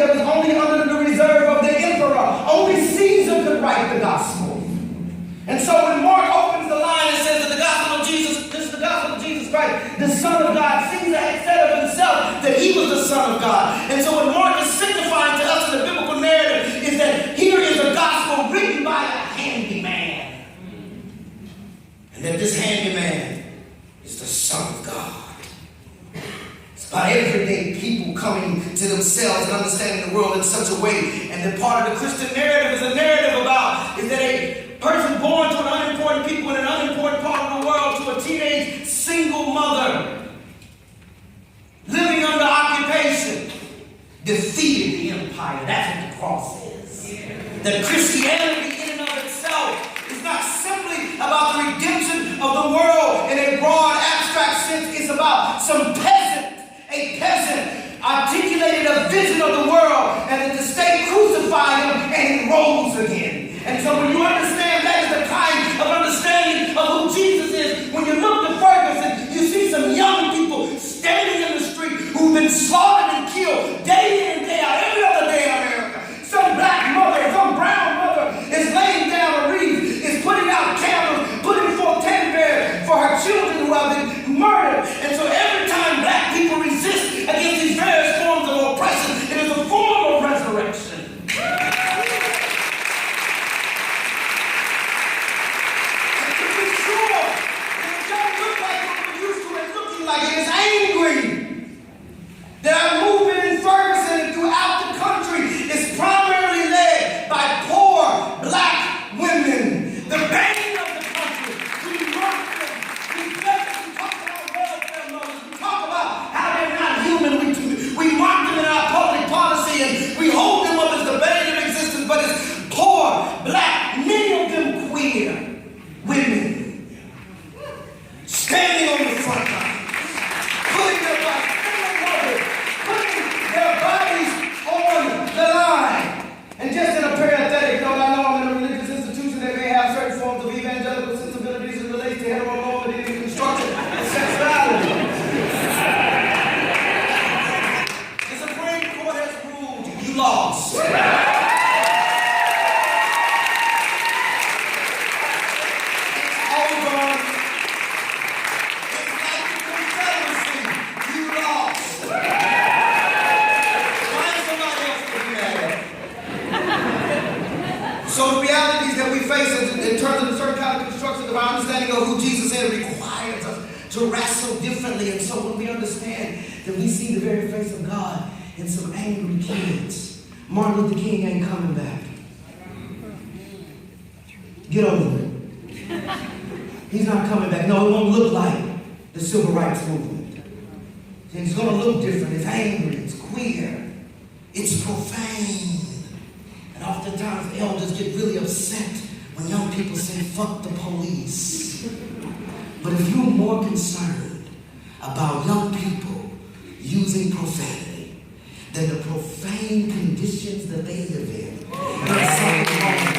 that was only under the reserve of the emperor. Only Caesar could write the gospel. And so when Mark opens the line and says that the gospel of Jesus, this is the gospel of Jesus Christ, the Son of God, Caesar had said of himself that he was the Son of God. And so what Mark is signifying to us in the biblical narrative is that here is a gospel written by a handyman. And that this handyman is the Son of God. It's about everyday people coming to themselves and understanding the world in such a way. And then part of the Christian narrative is a narrative about is that a person born to an unimportant people in an unimportant part of the world, to a teenage single mother living under occupation, defeated the empire. That's what the cross is. That Christianity in and of itself is not simply about the redemption of the world in a broad abstract sense. It's about some peasant, a peasant articulated a vision of the world, and that the state crucified him and he rose again. And so when you understand that is the kind of understanding of who Jesus is, when you look to Ferguson, you see some young people standing in the street who've been slaughtered and killed day in and day out, every other day in America. Some black mother, some brown mother is laying down a wreath, is putting out candles, putting forth teddy bears for her children who have been murdered. And so every time black people resist against these various forms of oppression, it is a form of resurrection. Like it is angry that our movement in Ferguson and throughout the country is primarily led by poor black women, the bane of the country. We mock them, we bless them, we talk about welfare mothers, we talk about how they're not human, we mock them in our public policy and we hold them up as the bane of existence, but it's poor black, many of them queer women standing on the front line. Putting their bodies on the line. And just in a parenthetic note, I know I'm in a religious institution that may have certain forms of evangelical sensibilities in relation to heteronormative and construction and sexuality. The Supreme Court has ruled you lost. So the realities that we face in terms of a certain kind of construction of our understanding of who Jesus is requires us to wrestle differently. And so when we understand that we see the very face of God in some angry kids, Martin Luther King ain't coming back. Get over it. He's not coming back. No, it won't look like the civil rights movement. It's going to look different. It's angry. It's queer. It's profane. And oftentimes elders get really upset when young people say, fuck the police. But if you're more concerned about young people using profanity than the profane conditions that they live in, there's something wrong.